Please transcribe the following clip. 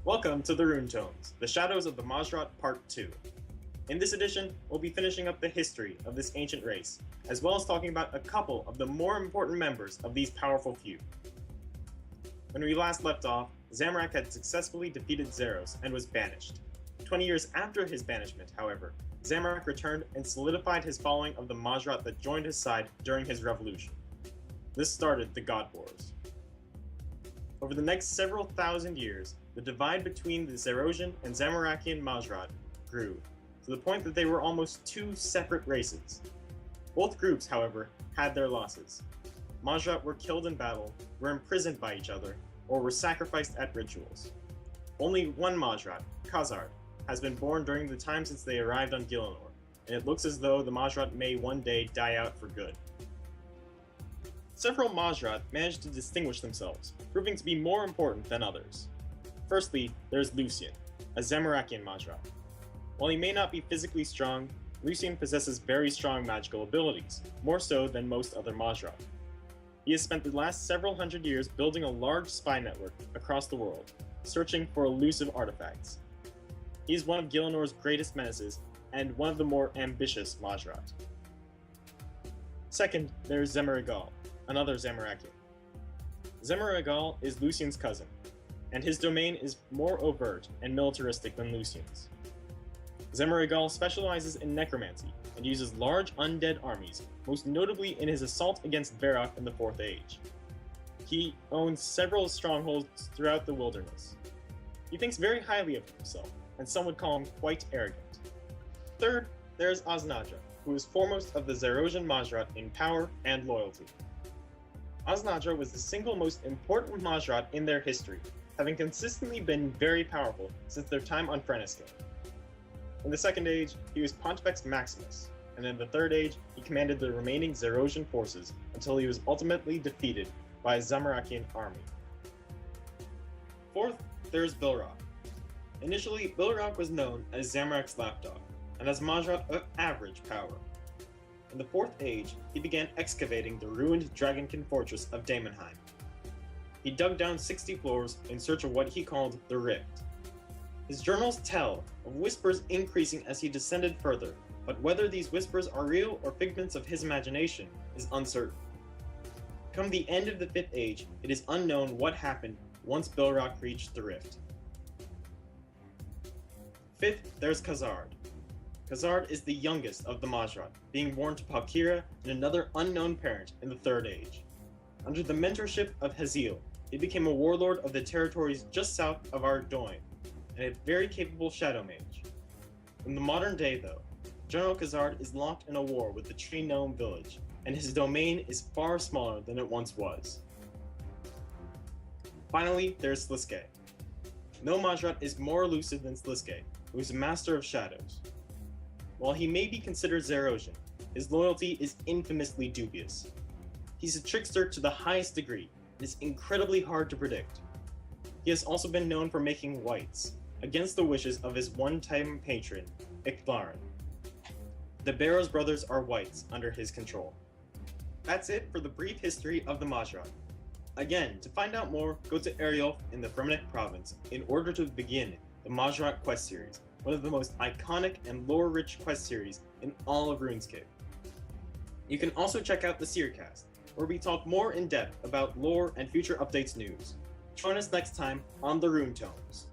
Welcome to the Rune Tomes, the Shadows of the Mahjarrat Part 2. In this edition, we'll be finishing up the history of this ancient race, as well as talking about a couple of the more important members of these powerful few. When we last left off, Zamorak had successfully defeated Zeros and was banished. 20 years after his banishment, however, Zamorak returned and solidified his following of the Mahjarrat that joined his side during his revolution. This started the God Wars. Over the next several thousand years, the divide between the Zerosian and Zamorakian Mahjarrat grew, to the point that they were almost two separate races. Both groups, however, had their losses. Mahjarrat were killed in battle, were imprisoned by each other, or were sacrificed at rituals. Only one Mahjarrat, Khazard, has been born during the time since they arrived on Gielinor, and it looks as though the Mahjarrat may one day die out for good. Several Mahjarrat managed to distinguish themselves, proving to be more important than others. Firstly, there's Lucien, a Zamorakian Mahjarrat. While he may not be physically strong, Lucien possesses very strong magical abilities, more so than most other Mahjarrat. He has spent the last several hundred years building a large spy network across the world, searching for elusive artifacts. He is one of Gielinor's greatest menaces, and one of the more ambitious Mahjarrat. Second, there's Zemurigal, another Zamorakian. Zemurigal is Lucien's cousin, and his domain is more overt and militaristic than Lucien's. Zemurigal specializes in necromancy and uses large undead armies, most notably in his assault against Varrock in the Fourth Age. He owns several strongholds throughout the wilderness. He thinks very highly of himself, and some would call him quite arrogant. Third, there is Aznadra, who is foremost of the Zerosian Mahjarrat in power and loyalty. Aznadra was the single most important Mahjarrat in their history, having consistently been very powerful since their time on Freniskin. In the Second Age, he was Pontifex Maximus, and in the Third Age, he commanded the remaining Zerosian forces until he was ultimately defeated by a Zamorakian army. Fourth, there is Bilrock. Initially, Bilrock was known as Zamorak's lapdog, and as Mahjarrat of average power. In the Fourth Age, he began excavating the ruined Dragonkin fortress of Daemonheim. He dug down 60 floors in search of what he called the Rift. His journals tell of whispers increasing as he descended further, but whether these whispers are real or figments of his imagination is uncertain. Come the end of the Fifth Age, it is unknown what happened once Bilrock reached the Rift. Fifth, there's Khazard. Khazard is the youngest of the Mahjarrat, being born to Palkira and another unknown parent in the Third Age. Under the mentorship of Haziel, he became a warlord of the territories just south of Ardoin, and a very capable shadow mage. In the modern day, though, General Khazard is locked in a war with the Tree Gnome village, and his domain is far smaller than it once was. Finally, there's Sliske. No Mahjarrat is more elusive than Sliske, who is a master of shadows. While he may be considered Zerosian, his loyalty is infamously dubious. He's a trickster to the highest degree, and is incredibly hard to predict. He has also been known for making whites, against the wishes of his one-time patron, Icthlarin. The Barrows brothers are whites under his control. That's it for the brief history of the Mahjarrat. Again, to find out more, go to Ariolf in the Fremennik province in order to begin the Mahjarrat quest series, one of the most iconic and lore-rich quest series in all of RuneScape. You can also check out the Seercast, where we talk more in depth about lore and future updates news. Join us next time on the Rune Tomes.